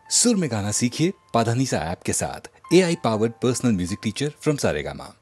सुर में गाना सीखिए पाधानीसा ऐप के साथ। AI powered personal music teacher from Saregama.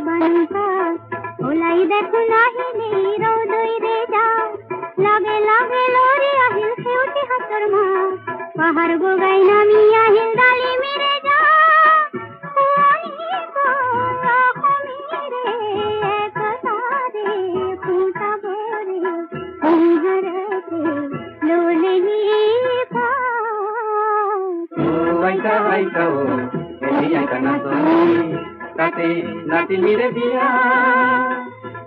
बनता ओलाई देखो नाही नेई रौदई रे जा लागे लागे लोरी আহিল সেউটি হাতৰ মা পাহাৰ বগাই নামি আহিল ডালি মেরে যা Kate nati mire dia,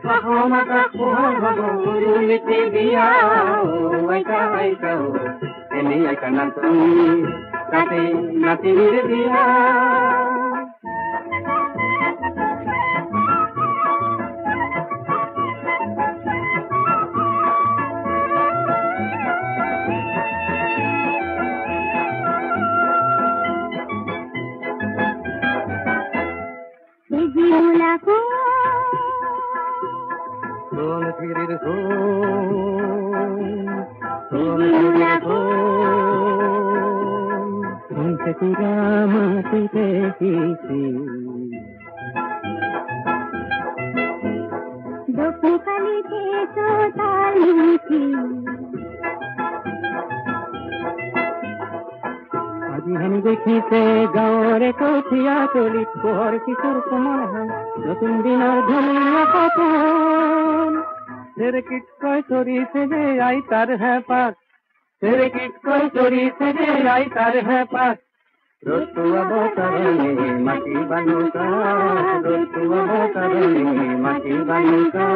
mahoma ka kuhar babu mite dia. Aika eni aika natoni. Kate nati mire dia. দেখিছে গাঁৱৰে কঠিয়া তলিত পোহৰ কিশোৰ কোমল হয় নতুন দিনৰ ধুনীয়া সপোন চেৰেকিত কৈ চৰিছে যে আই তাৰ হেঁপাত চেৰেকিত কৈ চৰিছে যে আই তাৰ হেঁপাত ৰ'দটো অৱতৰণি মাটি বানুকা ৰ'দটো অৱতৰণি মাটি বানুকা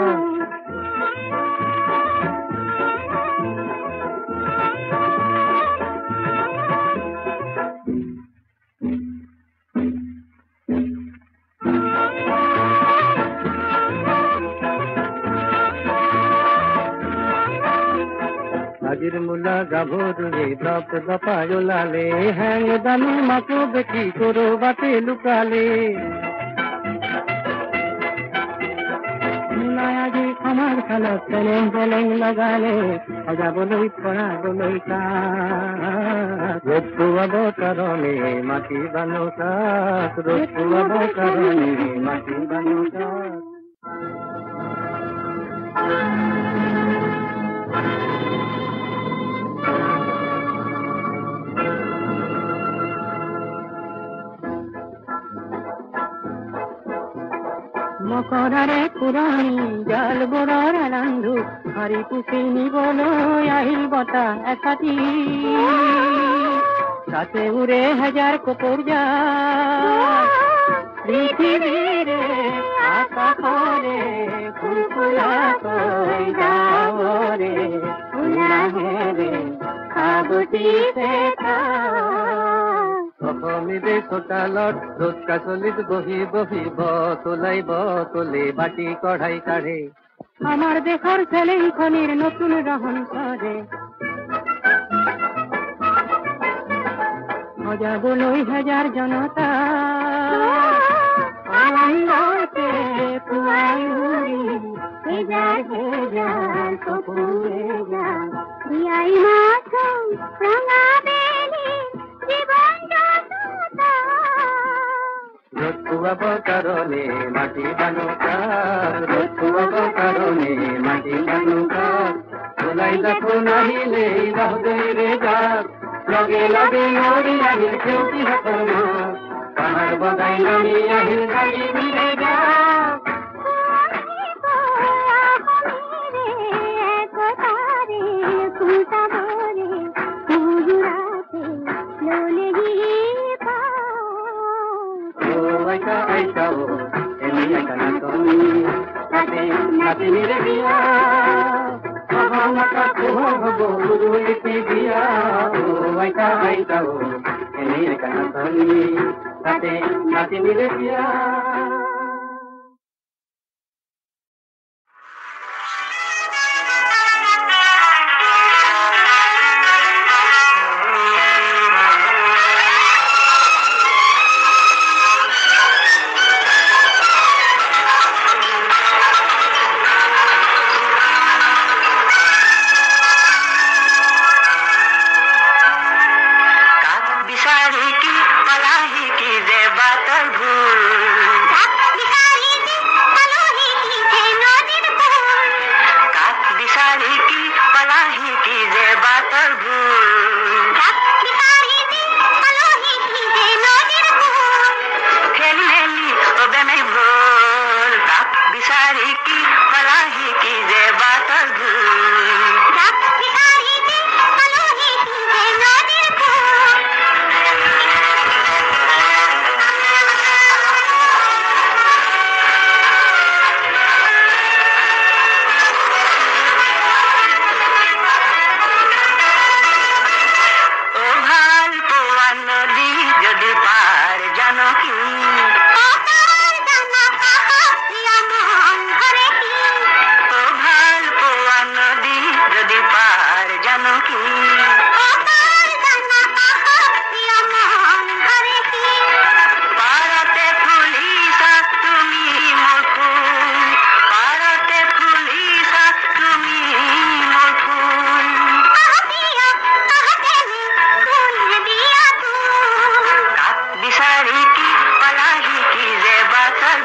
আজিৰ মূলা গাভৰুৱে দপ দপাই ওলালে হেং দামী মাকো দেখি কৰবাতে লুকালে মূলাই আজি আমাৰ খালত চেলেং চেলেং লগালে সজাবলৈ পৰাবলৈ কাক ৰ'দটো অৱতৰণি মাটি বানুকাক ৰ'দটো অৱতৰণি মাটি বানুকাক মকৰাৰে পুৰণি জাল বৰৰ ৰান্ধু হাৰি পুচি নিবলৈ আহিল বতাহ একাটি তাতে উৰে হাজাৰ কপৰ জাল পৃথিৱীৰে আকাশৰে ফুলফুলাকৈ যাৱৰে ফুলাহেৰে সাবটিছে অসমীৰে চোতালত ৰ'দ কাচলিত বহি বহি বতলে বাটি কঢ়াই কাঢ়ে আমাৰ দেশৰ চেলেংখনিৰ নতুন ৰহন কৰে সজাবলৈ হাজাৰ জনতা আনন্দতে পুৱাই উৰি হেজাৰ হেজাৰ চকুৰে যাম জীয়াই মাথো ৰঙা বেলি জীৱন ৰ'দটো অৱতৰণি মাটি বানুকাক ৰ'দটো অৱতৰণি মাটি বানুকাক ওলাই দেখো নাহিলে ৰহদৈৰে যাক লগে লগে নৰি আহিল সেউটি হাতৰ মাক পাহাৰ বগাই নামি আহিল গালি মিৰে যাক Nati mire dia, mahoma ka kuhar babu mite dia. Aika eni aika natoni. Nati mire dia. Palahi ki je batal bhul बिसारी की पलाही की जे बातर ডাক ভিখারিতে আলোহি কিনে নদীর ফুল ओ भाल पोआ नदी যদি পার জানো কি ও তার জানা আহা প্রিয় মন ঘরে কি ও ভাল পোয়া নদী যদি পার জানো কি ও তার জানা আহা প্রিয় মন ঘরে কি পারাতে ফুলিসা তুমি মোর ফুল পারাতে ফুলিসা তুমি মোর ফুল আহা প্রিয় আহা প্রেমে ফুল দিয়া তুল কাক বিসারি কি পলাহি কি যে বাতার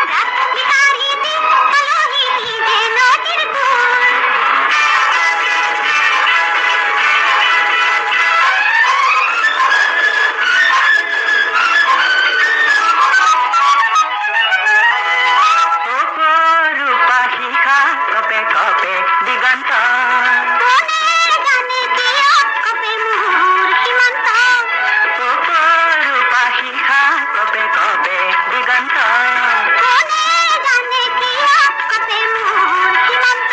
ডাক ভিখারিতে আলোহি কিনে নদীর ফুল রূপা শিখা কপে কপে দিগন্ত কোনে জানে কি কপে মোর সীমান্ত রূপা শিখা কপে কপে দিগন্ত কোনে জানে কি কপে মোর সীমান্ত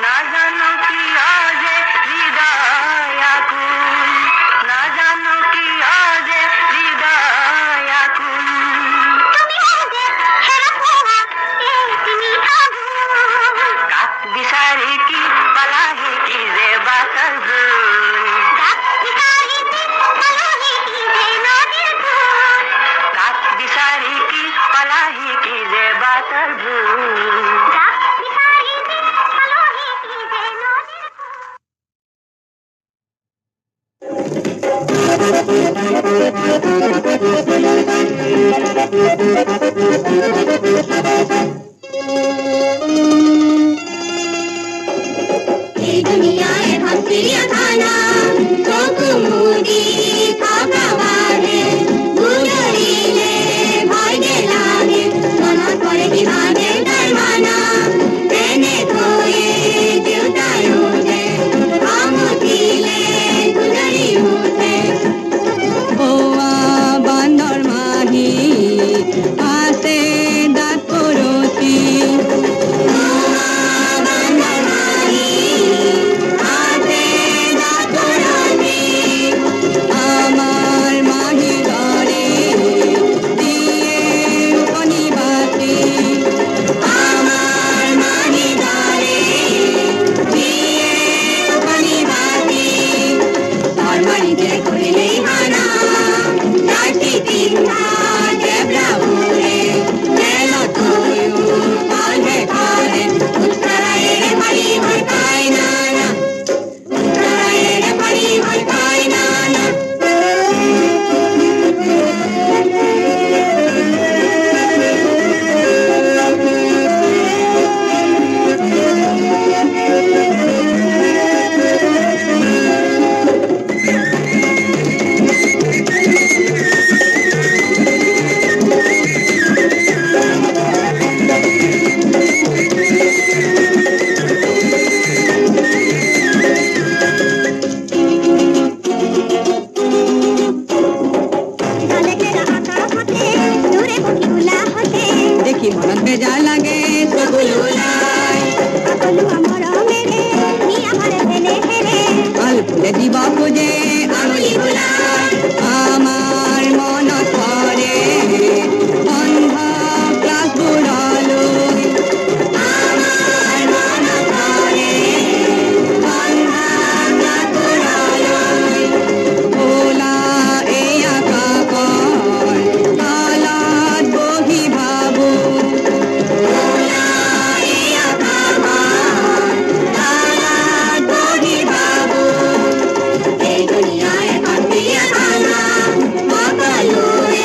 না জানো কি আজে হৃদয় আকুল না জানো কি আজে হৃদয় আকুল তুমি আগে সেরা পোয়া তুমি আগুন কাক বিসারি কি পলাহি কি যে বাতার ডাক ভিখারিতে আলোহি কিনে নদীর ফুল কাক বিসারি কি পলাহি কি যে বাতার ডাক ভিখারিতে আলোহি কিনে নদীর ফুল এই দুনিয়ায় ভাবছিয়া খানা চোখ মুদি থাকা বাদে গুজরিলে ভয় গে লাগে মনত পড়ে কি ভাগে তার মানা ট্রেনে ধোয়ে দেউতায় ওঠে আমুতিলে গুজরি উঠে ওয়া বান্দর মাহি আসে দাঁত করতি আমার মাহি ঘরে দিয়ে উপনি বাতি আমার মাহি ঘরে দিয়ে উপনি বাতি তার মারিতে করিলেই হানা চারটি তিনটা জেব্রা উড়ে গেল তুইও পাল্টে খালে উত্তরায়ের বাড়ি হয় পায় না না উত্তরায়ের বাড়ি হয় পায় না না ঝলকেরা আকাশ হতে দূরে পক্ষীগুলা হতে দেখি মনত বেজা লাগে সগুলুলাই আকলু আমার মেরে নিয়া ঘরে ফেলে হেরে আল ফুলে দিব খুঁজে আঙুলি গুলাই আমার মনত পড়ে বন্ধ ক্লাস বুড়ালুই আমার মনত পড়ে বন্ধ ক্লাস বুড়ালুই ওলা এয়া কাপড় তালাত বহি ভাবো ওলা এয়া কাপড় তালাত বহি ভাবো এই দুনিয়ায় ভাবিয়া খানা মকালুয়ে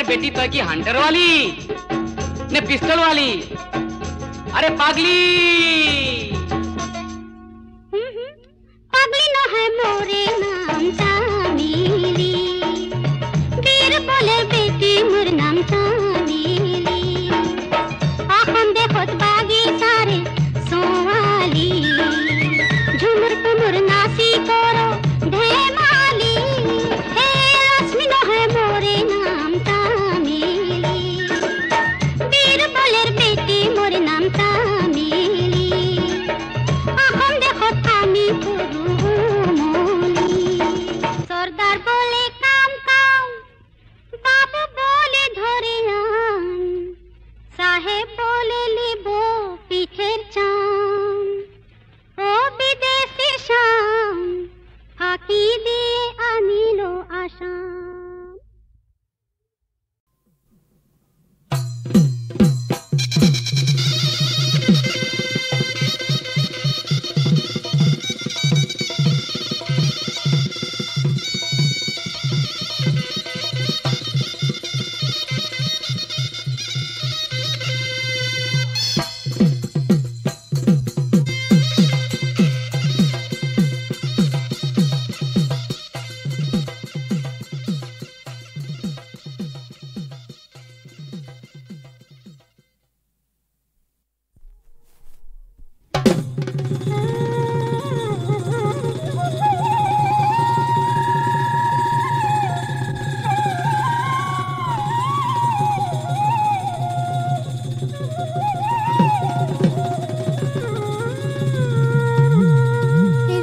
बेटी तो की हंटर वाली ने पिस्तौल वाली अरे पागली पागली न है मोरे नाम चामेली वीर बोले बेटी मोर नाम चामेली आखन देखत बागी सारे सोवाली झुमर कुमुर नासी करो धेमाली हे लक्ष्मी न है मोरे नाम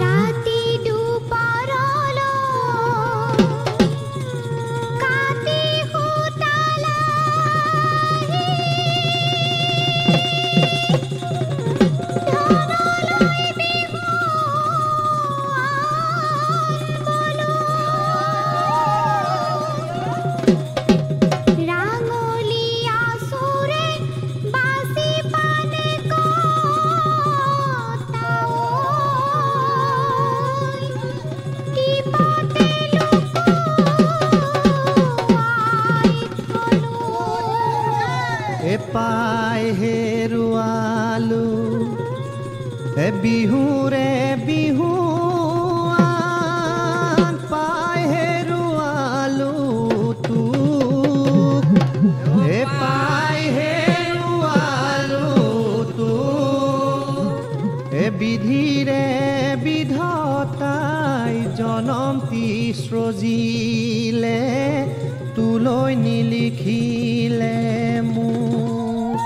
রাতি দুপৰলৈ কাটি হোতালাহি ধনলৈ বিহুৱান ৰাঙলীয়া সুৰে বাঁশী পানে কটাৱৈ টিপতে লুকুৱাই থলোঁ। এপাই হেৰুৱালো এ বিহুৰে বিহুৱান পাই হেৰুৱালো তোক এপাই হেৰুৱালো তোক এ বিধিৰে বিধতাই জনম সৃজিলে তোলৈ নিলিখিলে মোক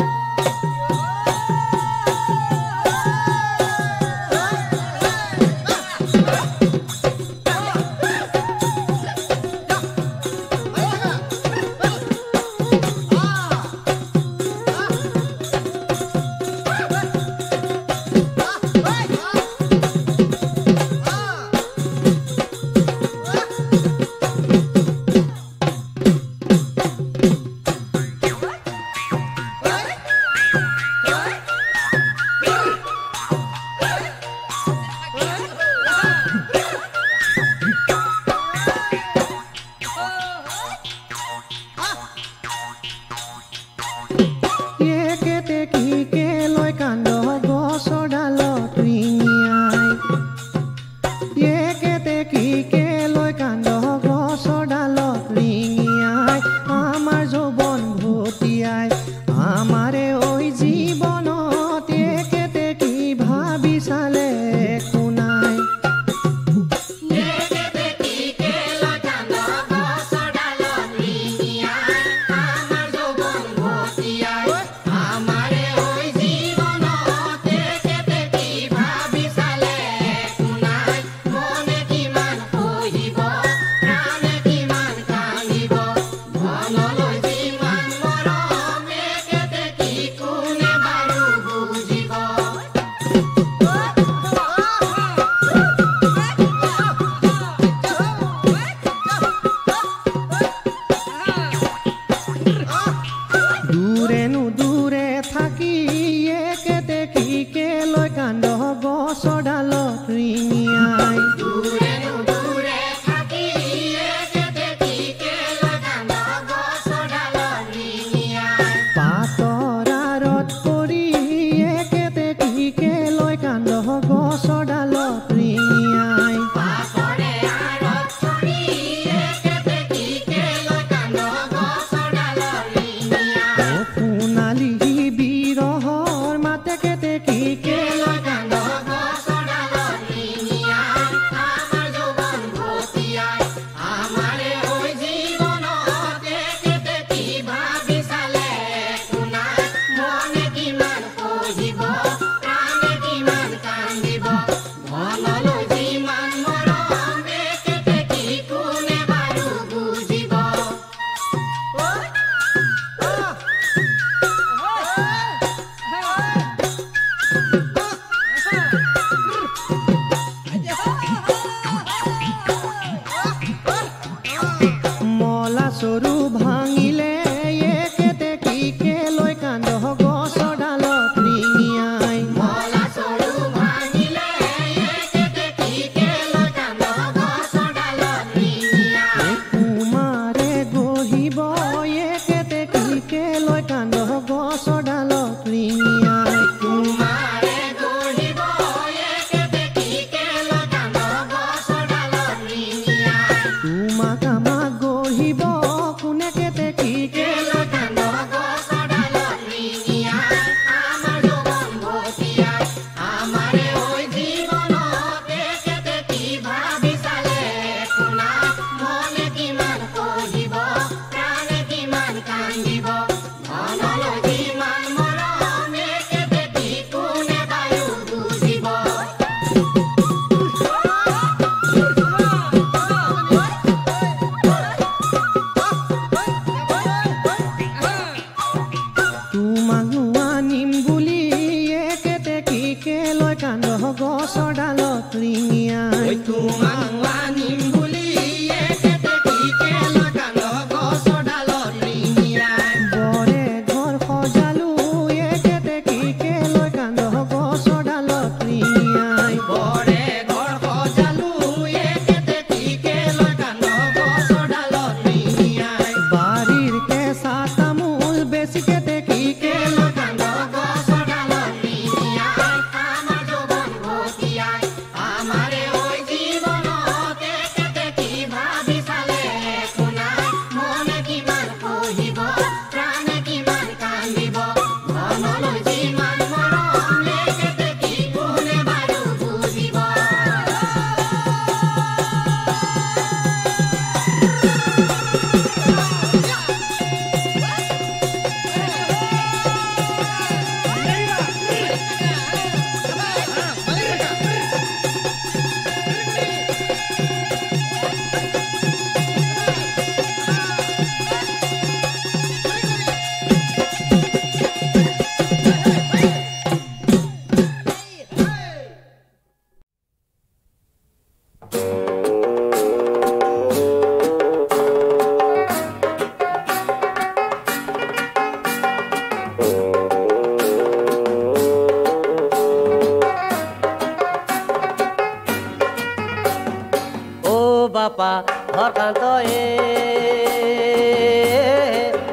হৰকান্তয়ে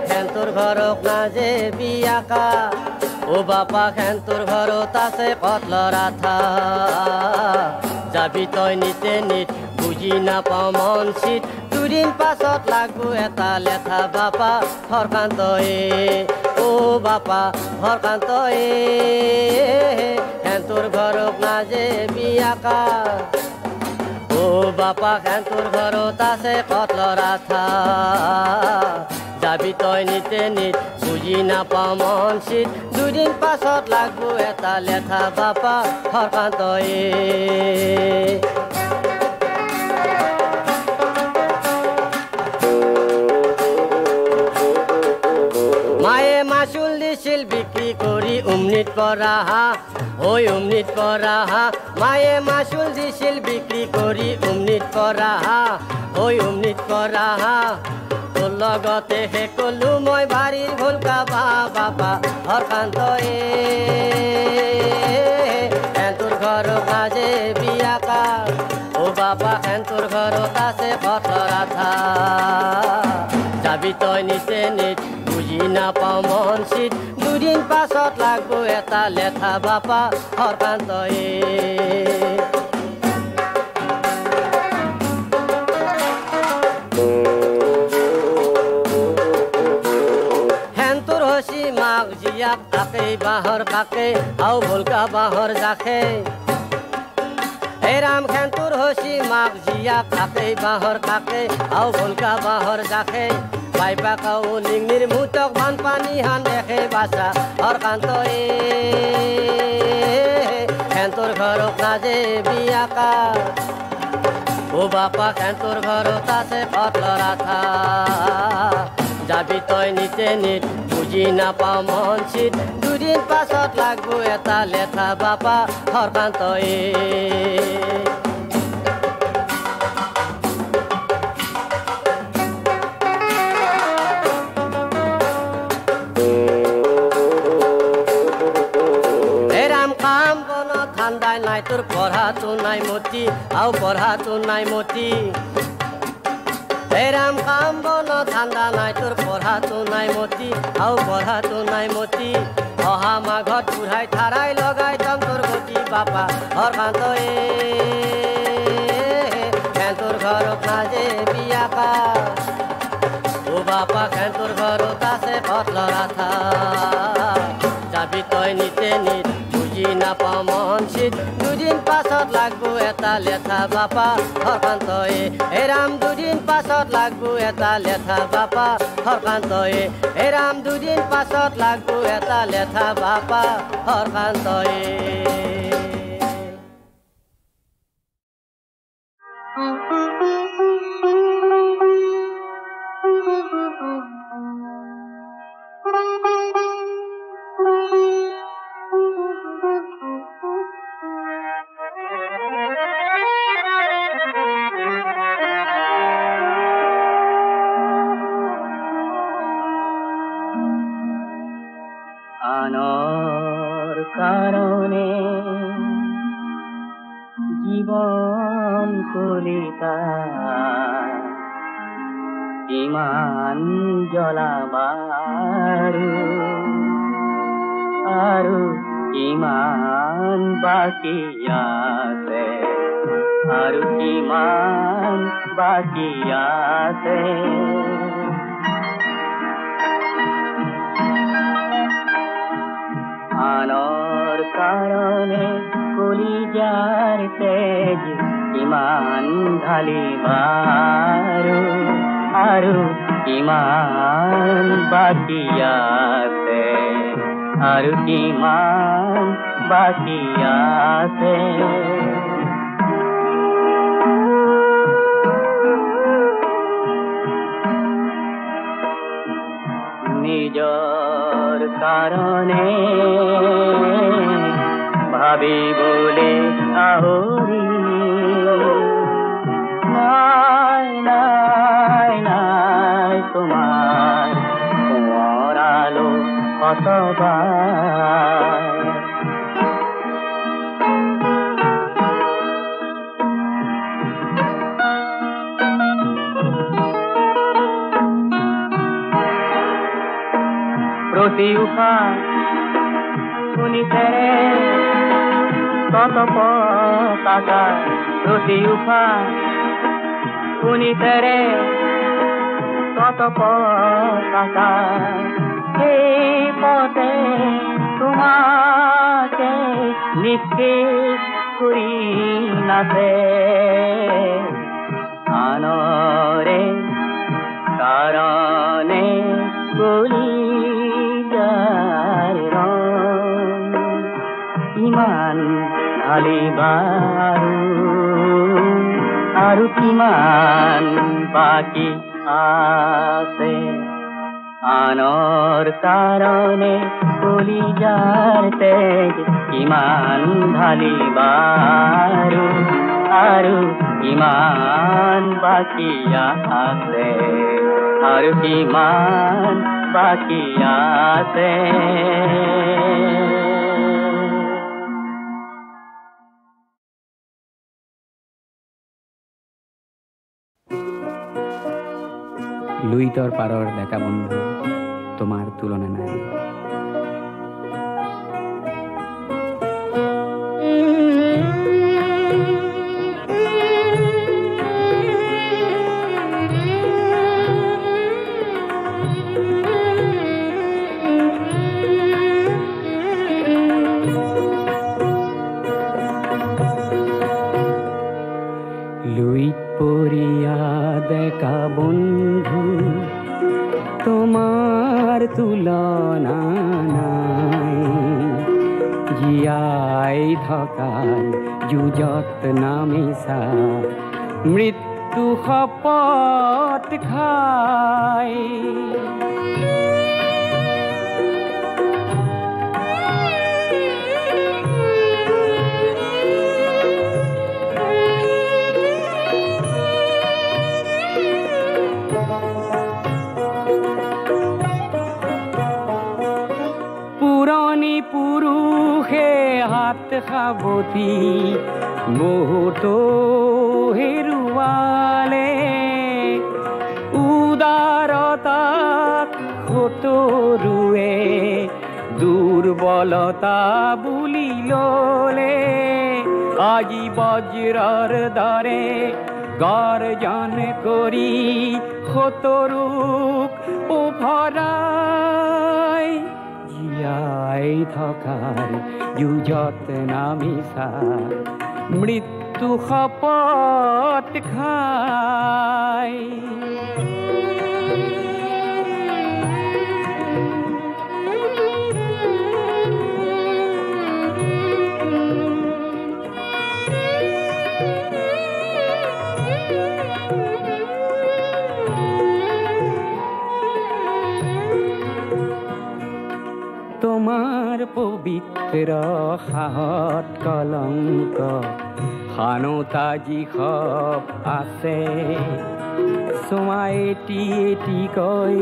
খেন্তুৰ ঘৰক নাজে বিয়াকা ও বাপা খেন্তুৰ ঘৰত আছে কটলৰ আঠা যাবি তই নিতে নিত বুজি নাপাওঁ মন চিত দুদিন পাছত লাগব এটা লেঠা বাপা হৰকান্তয়ে ও বাপা হৰকান্তয়ে খেন্তুৰ ঘৰক নাজে বিয়াকা ও বাপা খেন্তুৰ ঘৰত আছে কটলৰ আঠা যাবি তই নিতে নিত বুজি নাপাওঁ মন চিত দুদিন পাছত লাগব এটা লেঠা বাপা হৰকান্তয়ে মায়ে মাচুল দিছিল বিক্ৰী কৰি উমনিত পৰা হৈ উমনিত পৰা মায়ে মাচুল দিছিল বিক্ৰী কৰি উমনিত পৰা হৈ উমনিত পৰা তোৰ লগতে হে কলো মই বাৰীৰ ভুলকা বাপা হৰকান্তয়ে খেন্তুৰ ঘৰত নাজে বিয়াকা ও বাপা খেন্তুৰ ঘৰত আছে কটলৰ আঠা যাবি তই নিতে নিত বুজি নাপাওঁ মন চিত দুদিন পাছত লাগব এটা লেঠা বাপা হৰকান্তয়ে হেন্তুৰ হচি মাক জীয়াক তাকে বাঁহৰ কাকে আও ভুলকা বাঁহৰ জাখে ৰাম খেন্তুৰ হচি মাক জীয়াক তাকে বাঁহৰ কাকে আও ভুলকা বাঁহৰ জাখে বাইপা কাউ লিংনিৰ মুতক বানপানী হান দেখে বাচা হৰকান্তয়ে খেন্তুৰ ঘৰক নাজে বিয়াকা ও বাপা খেন্তুৰ ঘৰত আছে কটলৰ আঠা যাবি তই নিতে নিত বুজি নাপাওঁ মন চিত দুদিন পাছত লাগব এটা লেঠা বাপা হৰকান্তয়ে ঠাণ্ডাই নাই তোৰ পঢ়াটো নাই মতি আও পঢ়াটো নাই মতি ৰাম কাম বন ঠাণ্ডা নাই তোৰ পঢ়াটো নাই মতি আও পঢ়াটো নাই মতি অহা মাঘত বুঢ়াই ঠাৰাই লগাই যাম তোৰ গতি বাপা হৰকান্তয়ে খেন্তুৰ ঘৰত নাজে বিয়াকা ও বাপা খেন্তুৰ ঘৰত আছে কটলৰ আঠা যাবি তই নিতে নিত বুজি নাপাওঁ মন চিত দুদিন পাছত লাগব এটা লেঠা বাপা হৰকান্তয়ে ৰাম দুদিন পাছত লাগব এটা লেঠা বাপা হৰকান্তয়ে ৰাম দুদিন পাছত লাগব এটা লেঠা বাপা হৰকান্তয়ে আনৰ কাৰণে জীৱন কলিতা ইমান জ্বলাবাৰু আৰু কিমান বাকী আছে আৰু কিমান বাকী আছে আনৰ কাৰণে কলিজাৰ তেজ ইমান ঢালিবাৰু আৰু কিমান বাকী আছে আৰু কিমান বাকী আছে নিজৰ কাৰণে ভাবিবলে আহৰি নাই নাই নাই তোমাৰ কোঁৱৰালো কতবাৰ প্রতি উষা শুনিছে তত পতাকা প্রতি উষা শুনিছে তত পতাকা এই পথে তোমাকে নিক্ষেপ করি নাছে আনরে কারণে কলিজার রং ইমান ঢালিবাৰু আৰু কিমান বাকি আছে আনৰ কাৰণে কলিজাৰ তেজ কিমান ঢালিবাৰু আৰু কিমান বাকি আছে আৰু কিমান বাকি আছে লুইতৰ পাৰৰ ডেকা বন্ধু তোমাৰ তুলনা নাই লুইত পৰিয়া ডেকা বন্ধু তোমাৰ তুলনা নাই জীয়াই থকাৰ যুঁজত নামিছা মৃত্যু শপত খাই পুৰণি পুৰুষে হাত সাৱটি বহুতো হেৰুৱালে উদাৰতাক সতৰুৱে দুৰ্বলতা বুলি ল'লে আজি বজ্ৰৰ দৰে গৰ্জন কৰি সতৰুক উফৰাই জীয়াই থকাৰ যুঁজত নামিছা মৃত্যু শপত খাই তোমাৰ পবিত্ৰ সাহত কলংক খানোতা যিসব আছে চোৱা এটি এটিকৈ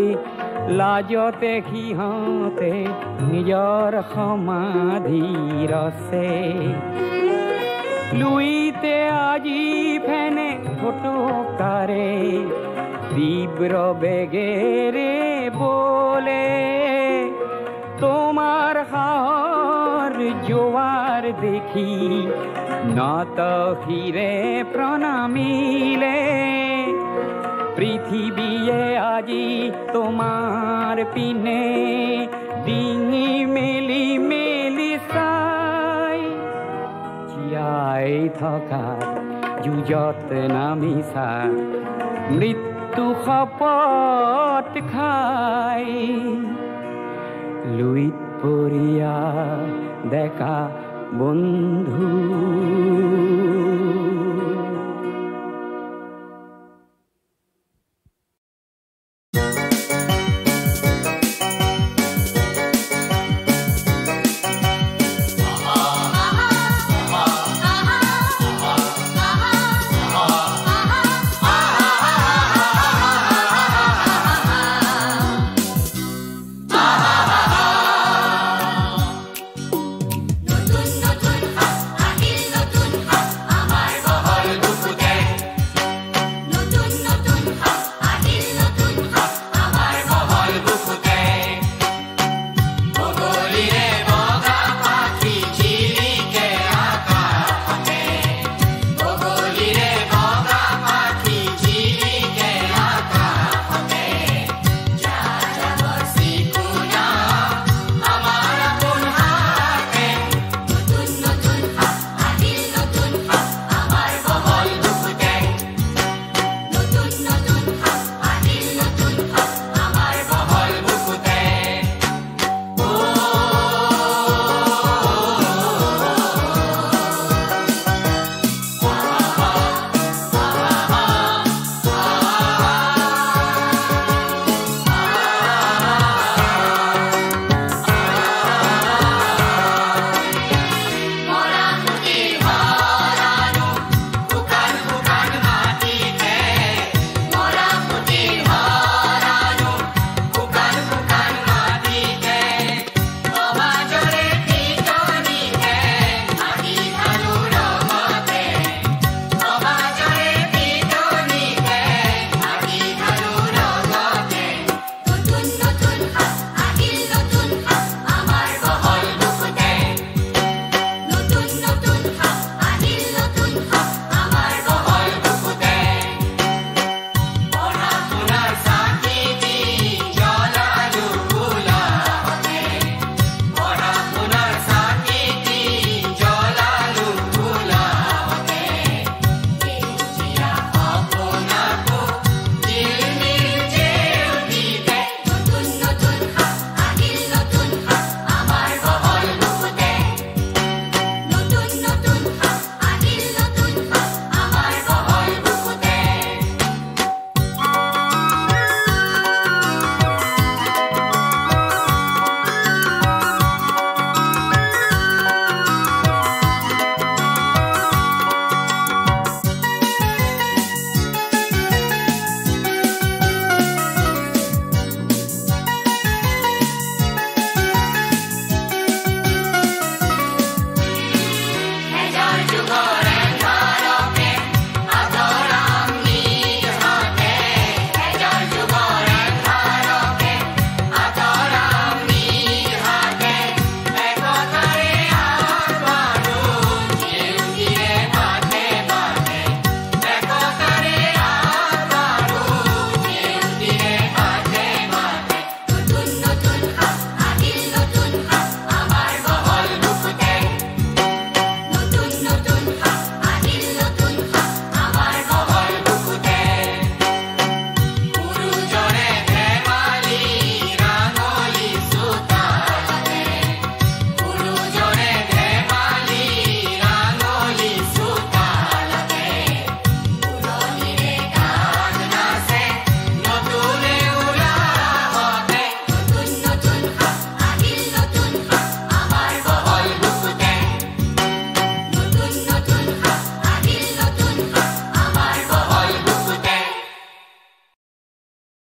লাজতে সিহঁতে নিজৰ সমাধি ৰচে লুইতে আজি ফেনে ফটোকাৰে তীব্ৰ বেগেৰে বোলে তোমাৰ হাৰ জোয়াৰ দেখি নত হিৰে প্ৰণামিলে পৃথিবীয়ে আজি তোমাৰ পিনে ডিঙি মেলি মেলি চাই জীয়াই থকাৰ যুঁজত নামিছা মৃত্যু শপত খাই লুইত পৰিয়া ডেকা বন্ধু